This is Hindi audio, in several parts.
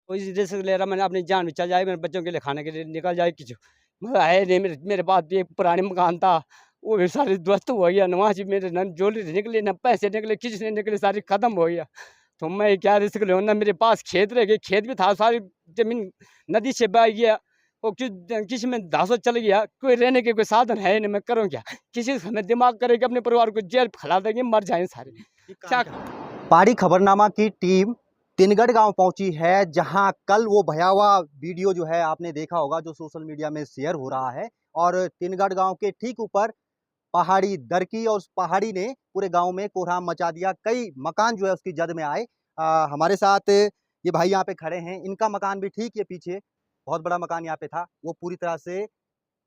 कोई रिस्क ले रहा, मैंने अपनी जान भी चल जाए, मेरे बच्चों के लिए खाने के लिए निकल जाए कुछ, मगर है नहीं। मेरे पास भी एक पुराने मकान था, वो भी सारे ध्वस्त हो गया। वहाँ से मेरे न ज्वेलरी निकली, न पैसे निकले, किसी ने निकले, सारी खत्म हो गया। तो मैं क्या रिस्क लूँ ना, मेरे पास खेत रह गए, खेत भी था, सारी जमीन नदी से बह गया। और किसी में धांसो चल गया, कोई रहने के कोई साधन है नहीं, मैं करूँ क्या? किसी समय दिमाग करे कि अपने परिवार को जेल खिला देंगे, मर जाए सारे। क्या पहाड़ी खबरनामा की टीम तिनगढ़ गांव पहुंची है, जहां कल वो भयावह वीडियो जो है आपने देखा होगा, जो सोशल मीडिया में शेयर हो रहा है। और तिनगढ़ गांव के ठीक ऊपर पहाड़ी दरकी, और उस पहाड़ी ने पूरे गांव में कोहराम मचा दिया। कई मकान जो है उसकी जद में आए। हमारे साथ ये भाई यहाँ पे खड़े हैं, इनका मकान भी ठीक ये पीछे बहुत बड़ा मकान यहाँ पे था, वो पूरी तरह से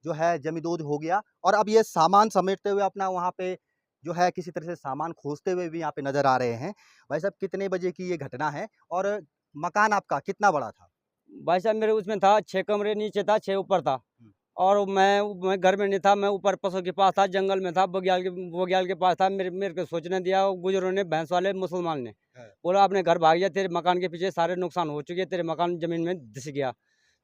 जो है जमींदोज हो गया। और अब ये सामान समेटते हुए अपना वहाँ पे जो है किसी तरह से सामान खोजते हुए भी यहाँ पे नजर आ रहे हैं। भाई साहब, कितने बजे की ये घटना है और मकान आपका कितना बड़ा था? भाई साहब, मेरे उसमें था 6 कमरे, नीचे था 6 ऊपर था। हम्म। और मैं घर में नहीं था, मैं ऊपर पशु के पास था, जंगल में था, बग्याल के पास था। मेरे को सोचने दिया वो गुजरों ने, भैंस वाले मुसलमान ने। है। बोला अपने घर भाग जा, तेरे मकान के पीछे सारे नुकसान हो चुके, तेरे मकान ज़मीन में धँस गया।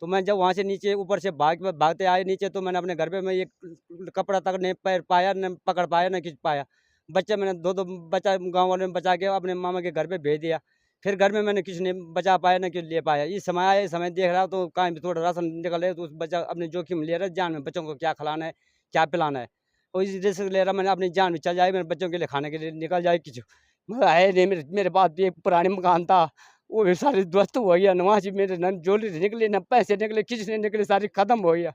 तो मैं जब वहाँ से नीचे ऊपर से भागते आए नीचे, तो मैंने अपने घर पे मैं एक कपड़ा तक नहीं पैर पाया, न पकड़ पाया, न खींच पाया। बच्चे मैंने 2-2 बचा, गाँव वालों ने बचा के अपने मामा के घर पे भेज दिया। फिर घर में मैंने कुछ नहीं बचा पाया, ना कुछ ले पाया। ये समय आया, ये समय देख रहा हूँ तो कहीं भी थोड़ा राशन निकले तो उस बच्चा अपने जोखिम ले रहा है, जान में बच्चों को क्या खिलाना है, क्या पिलाना है। और इस रिस्क ले रहा, मैंने अपनी जान भी चल जाए, मेरे बच्चों के लिए खाने के लिए निकल जाए कुछ, मगर है नहीं। मेरे पास भी एक पुराने मकान था, वो भी सारे ध्वस्त हो गया। वहाँ से मेरे न ज्वेलरी निकली, न पैसे निकले, किसी ने निकले, सारी खत्म हो गया।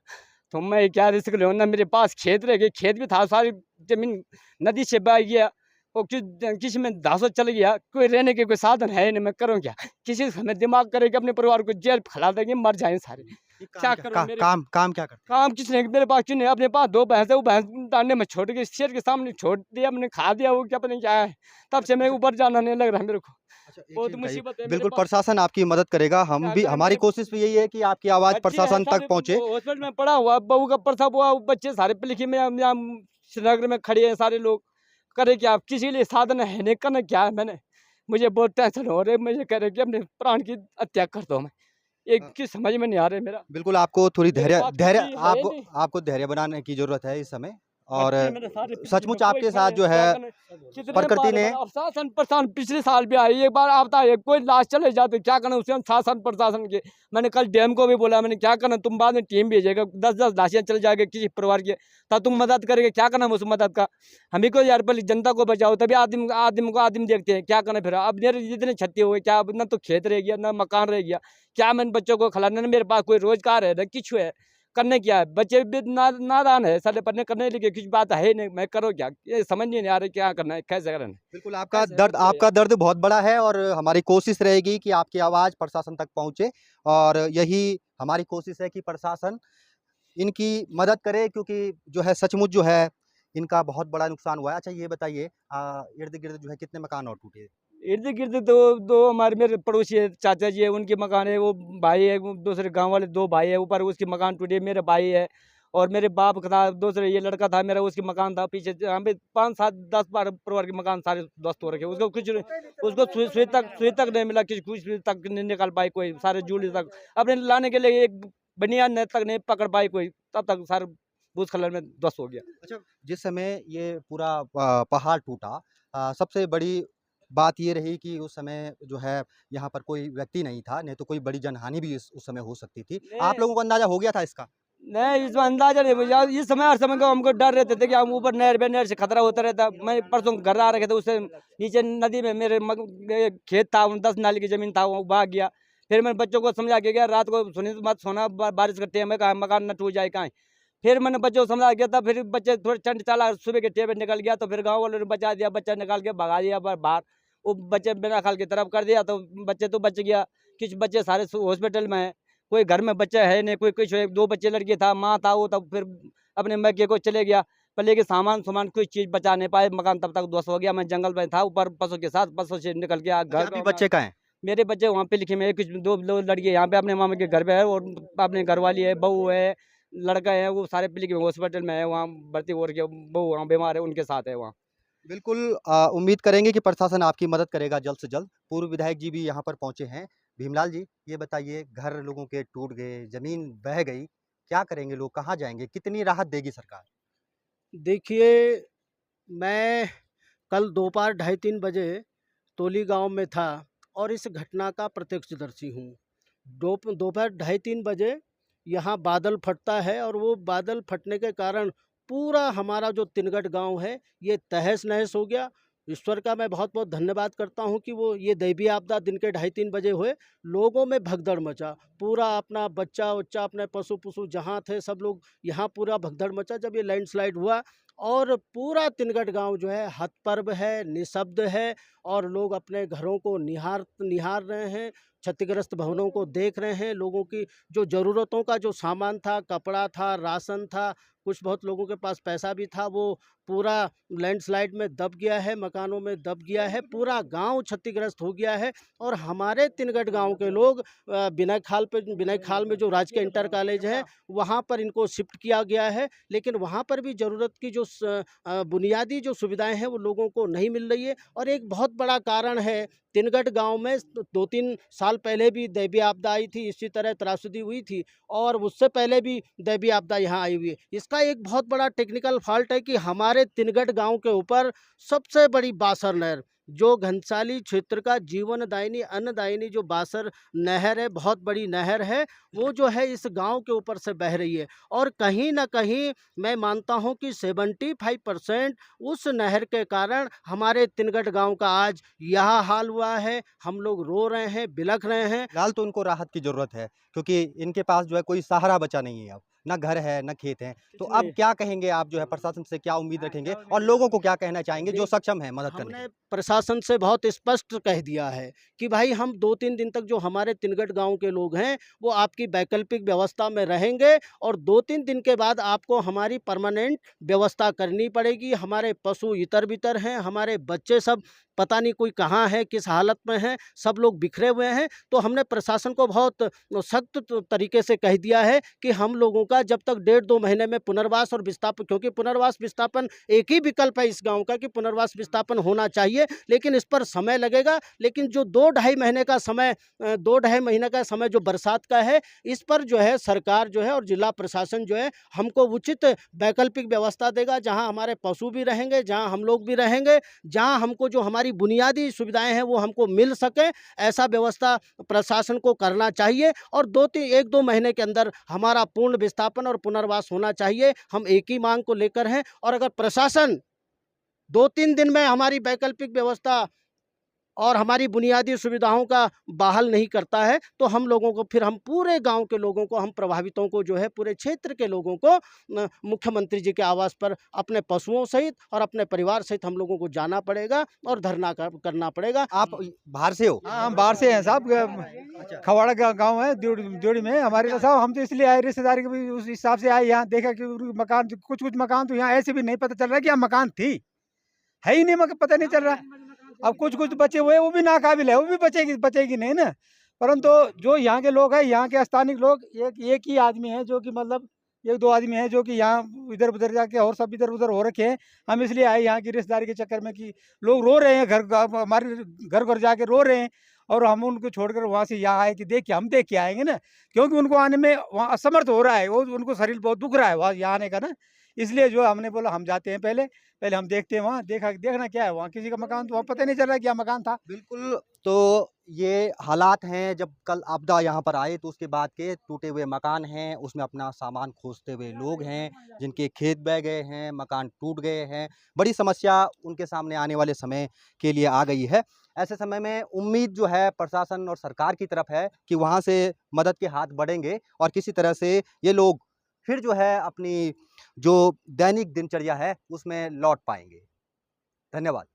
तो मैं क्या रिस्क लूँ ना, मेरे पास खेत रह गए, खेत भी था, सारी जमीन नदी से बह गया। और किसी में धांसो चल गया, कोई रहने के कोई साधन है नहीं, मैं करूँ क्या? किसी समय दिमाग करे कि अपने परिवार को जेल खिला देंगे, मर जाए सारे। ये क्या करूँ? मेरे काम क्या करते हैं? काम किसी ने, मेरे पास क्यों नहीं, अपने पास 2 भैंस है, वो भैंस डालने में छोड़ के शेर के सामने छोड़ दिया, मैंने खा दिया, वो क्या पता नहीं क्या है। तब से मैं अच्छा, ऊपर जाना नहीं लग रहा है मेरे को। अच्छा, एक बहुत चीज़ बताइए। मुसीबत है मेरे बिल्कुल पास। प्रशासन आपकी मदद करेगा, हम क्या भी, करें हमारी मेरे कोशिश भी यही है कि आपकी आवाज़ बच्चे हैं प्रशासन तक सारे, पहुँचे। हॉस्पिटल में पड़ा हुआ, बहू का प्रसव हुआ, वो बच्चे सारे लिखे में यहाँ श्रीनगर में खड़े हैं सारे लोग। करे क्या? किसी के लिए साधन है नहीं, करना क्या है मैंने? मुझे बहुत टेंशन हो रही है, मुझे कह रहे कि अपने प्राण की हत्या कर दो मैं। ये अ, कुछ समझ में नहीं आ रहा है मेरा। बिल्कुल आपको थोड़ी मेरे धैर्य पास कुछ धैर्य भी है आपको नहीं। आपको धैर्य बनाने की ज़रूरत है इस समय। और बच्चे मेरे सारे पृथ्वी में सचमुच कोई आपके खड़े साथ हैं, जो क्या है करें? कितने प्रकृति बार ने। अब शासन प्रशासन पिछले साल भी आई, एक बार आता है, कोई लाश चले जाते, क्या करना उसे शासन प्रशासन के। मैंने कल डैम को भी बोला, मैंने क्या करना, तुम बाद में टीम भेजेगा, 10-10 लाशें चल जाएगी किसी परिवार की, तब तुम मदद करेंगे, क्या करना उस मदद का? हम ही को यार पहले जनता को बचाओ, तभी आदमी आदमी को आदमी देखते हैं, क्या करना फिर। अब मेरे जितने क्षति हुए, क्या अब ना तो खेत रह गया, ना मकान रह गया, क्या मैंने बच्चों को खिलाना, ना मेरे पास कोई रोजगार है, ना कुछ है। करने क्या है? बच्चे भी नादान है साले, पढ़ने करने के लिए कुछ बात है ही नहीं, मैं करूँ क्या? ये समझ नहीं आ रहा क्या करना है, कैसे करना है? बिल्कुल कैसे बच्चे यार। आपका दर्द बहुत बड़ा है, और हमारी कोशिश रहेगी कि आपकी आवाज़ प्रशासन तक पहुँचे। और यही हमारी कोशिश है कि प्रशासन इनकी मदद करे, क्योंकि जो है सचमुच जो है इनका बहुत बड़ा नुकसान हुआ है। अच्छा, ये बताइए, इर्द-गिर्द जो है कितने मकान और टूटे? इर्द गिर्द दो दो हमारे मेरे पड़ोसी है, चाचा जी है, उनके मकान है, वो भाई है, वो दूसरे गांव वाले 2 भाई है, ऊपर उसके मकान टूटे, मेरे भाई है। और मेरे बाप का था दूसरे, ये लड़का था मेरा, उसके मकान था पीछे, यहाँ पे 5-7-10 परिवार के मकान सारे ध्वस्त हो रखे। उसको कुछ उसको सुई तक नहीं मिला, कुछ सुई तक नहीं निकाल पाई कोई, सारे जूली तक अपने लाने के लिए एक बनियान तक नहीं पकड़ पाई कोई, तब तक सारे भूस्खलन में ध्वस्त हो गया। अच्छा, जिस समय ये पूरा पहाड़ टूटा, सबसे बड़ी बात ये रही कि उस समय जो है यहाँ पर कोई व्यक्ति नहीं था, नहीं तो कोई बड़ी जनहानि भी उस समय हो सकती थी। आप लोगों को अंदाज़ा हो गया था इसका? नहीं, इसमें अंदाजा नहीं मुझे। इस समय हर समय को हमको डर रहते थे कि हम ऊपर नहर से खतरा होता रहता। मैं परसों घर आ रखे थे, उससे नीचे नदी में मेरे खेत था, 10 नाली की जमीन था, वो भाग गया। फिर मैंने बच्चों को समझा के गया, रात को सुनी मत सोना, बारिश का टाइम है, कहाँ मकान न टूट जाए कहीं। फिर मैंने बच्चों को समझा के था, फिर बच्चे थोड़े चंड चाला, सुबह के टाइम पे निकल गया, तो फिर गाँव वालों ने बचा दिया, बच्चा निकाल के भगा दिया बाहर। वो बच्चे बिना खाल की तरफ कर दिया, तो बच्चे तो बच गया। कुछ बच्चे सारे हॉस्पिटल में हैं। कोई घर में बच्चा है नहीं, कोई कुछ है, 2 बच्चे लड़के था, माँ था, वो तब फिर अपने मैके को चले गया। पर लेकिन सामान कोई चीज़ बचा नहीं पाए, मकान तब तक ध्वस्त हो गया। मैं जंगल में था ऊपर पशु के साथ, पशु से निकल के अच्छा, घर अभी गाँव में आ बच्चे गया। कहाँ हैं? मेरे बच्चे वहाँ पे लिखे में है, कुछ 2 लड़के यहाँ पे अपने मामा के घर पे है, और अपने घरवाली है, बहू है, लड़का है, वो सारे पे लिखे हॉस्पिटल में है, वहाँ भर्ती हो रखी है, बहू वहाँ बीमार है, उनके साथ है वहाँ। बिल्कुल, उम्मीद करेंगे कि प्रशासन आपकी मदद करेगा जल्द से जल्द। पूर्व विधायक जी भी यहाँ पर पहुँचे हैं, भीमलाल जी, ये बताइए, घर लोगों के टूट गए, ज़मीन बह गई, क्या करेंगे लोग, कहाँ जाएँगे? कितनी राहत देगी सरकार? देखिए, मैं कल दोपहर ढाई 3 बजे तोली गाँव में था और इस घटना का प्रत्यक्षदर्शी हूँ। दोपहर ढाई 3 बजे यहाँ बादल फटता है और वो बादल फटने के कारण पूरा हमारा जो तिनगट गाँव है, ये तहस-नहस हो गया। ईश्वर का मैं बहुत-बहुत धन्यवाद करता हूँ कि वो ये दैवीय आपदा दिन के ढाई 3 बजे हुए। लोगों में भगदड़ मचा। पूरा अपना बच्चा-वच्चा, अपने पशु-वशु जहाँ थे सब लोग यहाँ पूरा भगदड़ मचा जब ये लैंडस्लाइड हुआ और पूरा तिनगट गाँव जो है हतप्रभ है, निःशब्द है और लोग अपने घरों को निहार रहे हैं, क्षतिग्रस्त भवनों को देख रहे हैं। लोगों की जो ज़रूरतों का जो सामान था, कपड़ा था, राशन था, कुछ बहुत लोगों के पास पैसा भी था, वो पूरा लैंडस्लाइड में दब गया है, मकानों में दब गया है, पूरा गाँव क्षतिग्रस्त हो गया है। और हमारे तिनगट गाँव के लोग बिनय खाल में जो राजकीय इंटर कॉलेज है, वहाँ पर इनको शिफ्ट किया गया है। लेकिन वहाँ पर भी ज़रूरत की जो बुनियादी जो सुविधाएँ हैं, वो लोगों को नहीं मिल रही है। और एक बहुत बड़ा कारण है, तिनगट गाँव में 2-3 साल पहले भी दैवीय आपदा आई थी, इसी तरह त्रासदी हुई थी और उससे पहले भी दैवीय आपदा यहाँ आई हुई है। इसका एक बहुत बड़ा टेक्निकल फॉल्ट है कि हमारे तिनगट गाँव के ऊपर सबसे बड़ी बासर नहर, जो घनसाली क्षेत्र का जीवनदायिनी, अन्नदायिनी जो बासर नहर है, बहुत बड़ी नहर है, वो जो है इस गाँव के ऊपर से बह रही है। और कहीं न कहीं मैं मानता हूँ कि 75% उस नहर के कारण हमारे तिनगट गाँव का आज यह हाल हुआ है। हम लोग रो रहे हैं, बिलख रहे हैं। फिलहाल तो उनको राहत की ज़रूरत है, क्योंकि इनके पास जो है कोई सहारा बचा नहीं है अब, ना घर है, ना खेत है। तो अब क्या कहेंगे आप, जो है प्रशासन से क्या उम्मीद रखेंगे और लोगों को क्या कहना चाहेंगे जो सक्षम है मदद करने हमने के? प्रशासन से बहुत स्पष्ट कह दिया है कि भाई हम 2-3 दिन तक जो हमारे तिनगट गाँव के लोग हैं, वो आपकी वैकल्पिक व्यवस्था में रहेंगे और 2-3 दिन के बाद आपको हमारी परमानेंट व्यवस्था करनी पड़ेगी। हमारे पशु इतर-बितर हैं, हमारे बच्चे सब पता नहीं कोई कहाँ है, किस हालत में हैं, सब लोग बिखरे हुए हैं। तो हमने प्रशासन को बहुत सख्त तरीके से कह दिया है कि हम लोगों का जब तक 1.5-2 महीने में पुनर्वास और विस्थापन, क्योंकि पुनर्वास विस्थापन एक ही विकल्प है इस गाँव का कि पुनर्वास विस्थापन होना चाहिए, लेकिन इस पर समय लगेगा। लेकिन जो 2 ढाई महीने का समय 2 ढाई महीने का समय जो बरसात का है, इस पर जो है सरकार जो है और जिला प्रशासन जो है हमको उचित वैकल्पिक व्यवस्था देगा, जहाँ हमारे पशु भी रहेंगे, जहाँ हम लोग भी रहेंगे, जहाँ हमको जो हमारी बुनियादी सुविधाएँ हैं वो हमको मिल सके, ऐसा व्यवस्था प्रशासन को करना चाहिए। और 1-2 महीने के अंदर हमारा पूर्ण विस्थापन और पुनर्वास होना चाहिए। हम एक ही मांग को लेकर हैं और अगर प्रशासन 2-3 दिन में हमारी वैकल्पिक व्यवस्था और हमारी बुनियादी सुविधाओं का बहाल नहीं करता है, तो हम लोगों को, फिर हम पूरे गाँव के लोगों को, हम प्रभावितों को जो है पूरे क्षेत्र के लोगों को मुख्यमंत्री जी के आवास पर अपने पशुओं सहित और अपने परिवार सहित हम लोगों को जाना पड़ेगा और धरना करना पड़ेगा। आप बाहर से हो? हाँ, हम बाहर से हैं साहब। अच्छा। खवाड़ा गाँव है द्योड़ी में हमारे तो साहब। हम तो इसलिए आए, रिश्तेदारी के भी उस हिसाब से आए, यहाँ देखा कि मकान, कुछ मकान तो यहाँ ऐसे भी नहीं पता चल रहा है कि यहाँ मकान थी, है ही नहीं, मगर पता नहीं चल रहा। अब कुछ बचे हुए, वो भी नाकाबिल है, वो भी बचेगी नहीं ना। परंतु जो यहाँ के लोग हैं, यहाँ के स्थानिक लोग, एक ही आदमी है जो कि मतलब 1-2 आदमी हैं जो कि यहाँ इधर-उधर जाके और सब इधर-उधर हो रखे हैं। हम इसलिए आए यहाँ की रिश्तेदारी के चक्कर में कि लोग रो रहे हैं, हमारे घर जाके रो रहे हैं और हम उनको छोड़कर वहाँ से यहाँ आए कि हम देख के आएँगे ना, क्योंकि उनको आने में वहाँ असमर्थ हो रहा है, वो उनको शरीर बहुत दुख रहा है वहाँ यहाँ आने का ना। इसलिए जो हमने बोला हम जाते हैं, पहले हम देखते हैं वहाँ, देखना क्या है वहाँ, किसी का मकान तो वहाँ पता नहीं चल रहा है क्या मकान था। बिल्कुल, तो ये हालात हैं, जब कल आपदा यहाँ पर आए तो उसके बाद के टूटे हुए मकान हैं, उसमें अपना सामान खोजते हुए लोग हैं, जिनके खेत बह गए हैं, मकान टूट गए हैं। बड़ी समस्या उनके सामने आने वाले समय के लिए आ गई है। ऐसे समय में उम्मीद जो है प्रशासन और सरकार की तरफ है कि वहाँ से मदद के हाथ बढ़ेंगे और किसी तरह से ये लोग फिर जो है अपनी जो दैनिक दिनचर्या है उसमें लौट पाएँगे। धन्यवाद।